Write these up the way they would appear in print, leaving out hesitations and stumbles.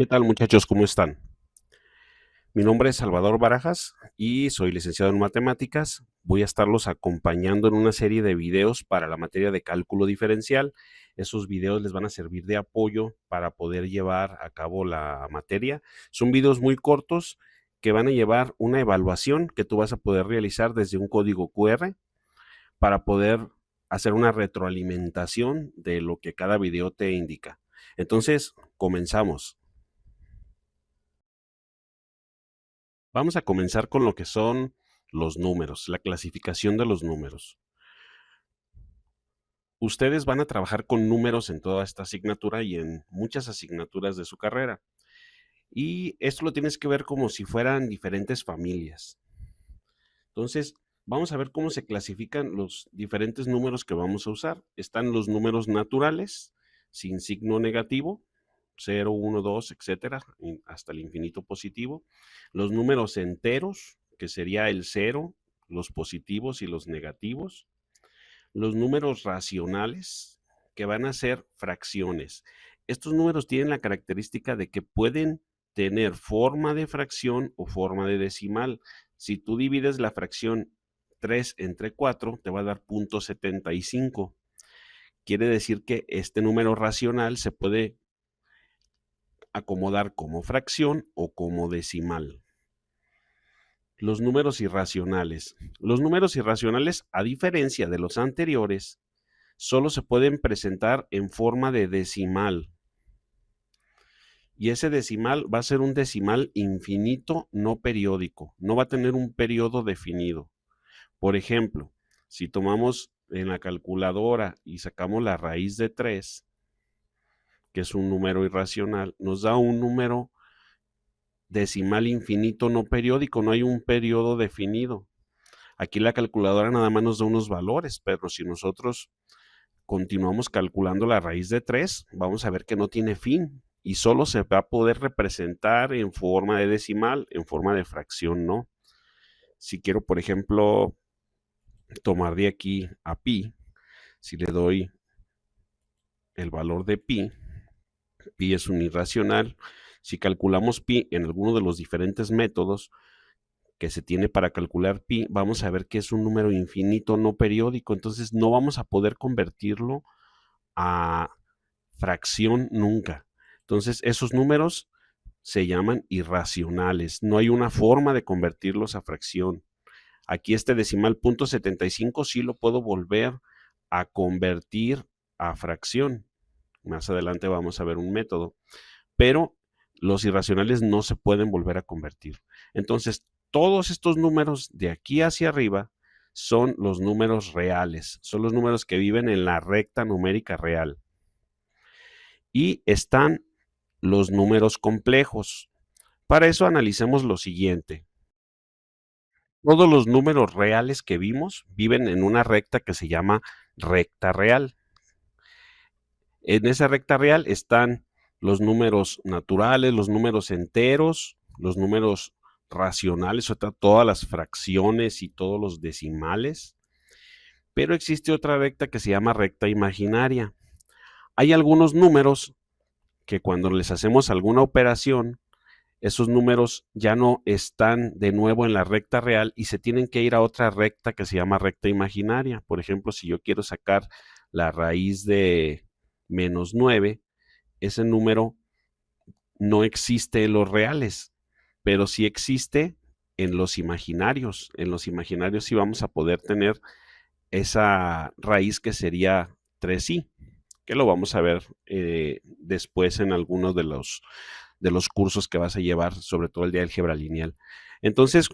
¿Qué tal, muchachos? ¿Cómo están? Mi nombre es Salvador Barajas y soy licenciado en matemáticas. Voy a estarlos acompañando en una serie de videos para la materia de cálculo diferencial. Esos videos les van a servir de apoyo para poder llevar a cabo la materia. Son videos muy cortos que van a llevar una evaluación que tú vas a poder realizar desde un código QR para poder hacer una retroalimentación de lo que cada video te indica. Entonces, comenzamos. Vamos a comenzar con lo que son los números, la clasificación de los números. Ustedes van a trabajar con números en toda esta asignatura y en muchas asignaturas de su carrera. Y esto lo tienes que ver como si fueran diferentes familias. Entonces, vamos a ver cómo se clasifican los diferentes números que vamos a usar. Están los números naturales, sin signo negativo, 0, 1, 2, etcétera, hasta el infinito positivo. Los números enteros, que sería el 0, los positivos y los negativos. Los números racionales, que van a ser fracciones. Estos números tienen la característica de que pueden tener forma de fracción o forma de decimal. Si tú divides la fracción 3 entre 4, te va a dar 0.75. Quiere decir que este número racional se puede acomodar como fracción o como decimal. Los números irracionales. Los números irracionales, a diferencia de los anteriores, solo se pueden presentar en forma de decimal. Y ese decimal va a ser un decimal infinito no periódico. No va a tener un periodo definido. Por ejemplo, si tomamos en la calculadora y sacamos la raíz de 3, que es un número irracional, nos da un número decimal infinito no periódico, no hay un periodo definido. Aquí la calculadora nada más nos da unos valores, pero si nosotros continuamos calculando la raíz de 3, vamos a ver que no tiene fin y solo se va a poder representar en forma de decimal, en forma de fracción, ¿no? Si quiero, por ejemplo, tomar de aquí a pi, si le doy el valor de pi es un irracional. Si calculamos pi en alguno de los diferentes métodos que se tiene para calcular pi, vamos a ver que es un número infinito no periódico, entonces no vamos a poder convertirlo a fracción nunca. Entonces, esos números se llaman irracionales. No hay una forma de convertirlos a fracción. Aquí este decimal .75 sí lo puedo volver a convertir a fracción. Más adelante vamos a ver un método. Pero los irracionales no se pueden volver a convertir. Entonces, todos estos números de aquí hacia arriba son los números reales. Son los números que viven en la recta numérica real. Y están los números complejos. Para eso analicemos lo siguiente. Todos los números reales que vimos viven en una recta que se llama recta real. En esa recta real están los números naturales, los números enteros, los números racionales, o sea, todas las fracciones y todos los decimales. Pero existe otra recta que se llama recta imaginaria. Hay algunos números que cuando les hacemos alguna operación, esos números ya no están de nuevo en la recta real y se tienen que ir a otra recta que se llama recta imaginaria. Por ejemplo, si yo quiero sacar la raíz de -9, ese número no existe en los reales, pero sí existe en los imaginarios. En los imaginarios sí vamos a poder tener esa raíz que sería 3i, que lo vamos a ver después en algunos de los cursos que vas a llevar, sobre todo el de álgebra lineal. Entonces,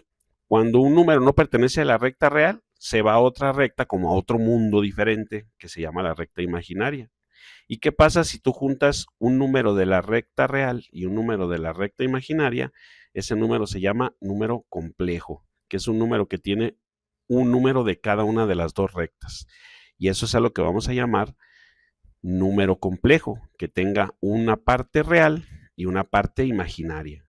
cuando un número no pertenece a la recta real, se va a otra recta, como a otro mundo diferente, que se llama la recta imaginaria. ¿Y qué pasa si tú juntas un número de la recta real y un número de la recta imaginaria? Ese número se llama número complejo, que es un número que tiene un número de cada una de las dos rectas. Y eso es a lo que vamos a llamar número complejo, que tenga una parte real y una parte imaginaria.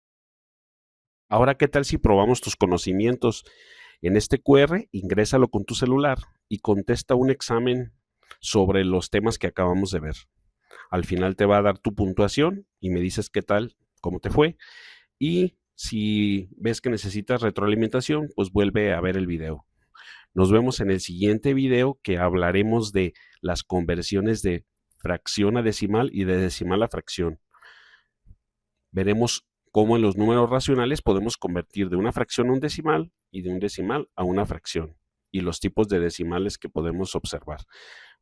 Ahora, ¿qué tal si probamos tus conocimientos? En este QR, ingrésalo con tu celular y contesta un examen sobre los temas que acabamos de ver. Al final te va a dar tu puntuación y me dices qué tal cómo te fue. Y si ves que necesitas retroalimentación, pues vuelve a ver el video. Nos vemos en el siguiente video, que hablaremos de las conversiones de fracción a decimal y de decimal a fracción. Veremos cómo en los números racionales podemos convertir de una fracción a un decimal y de un decimal a una fracción, y los tipos de decimales que podemos observar.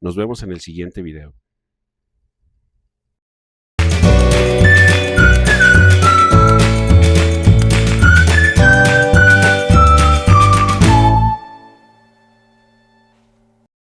Nos vemos en el siguiente video.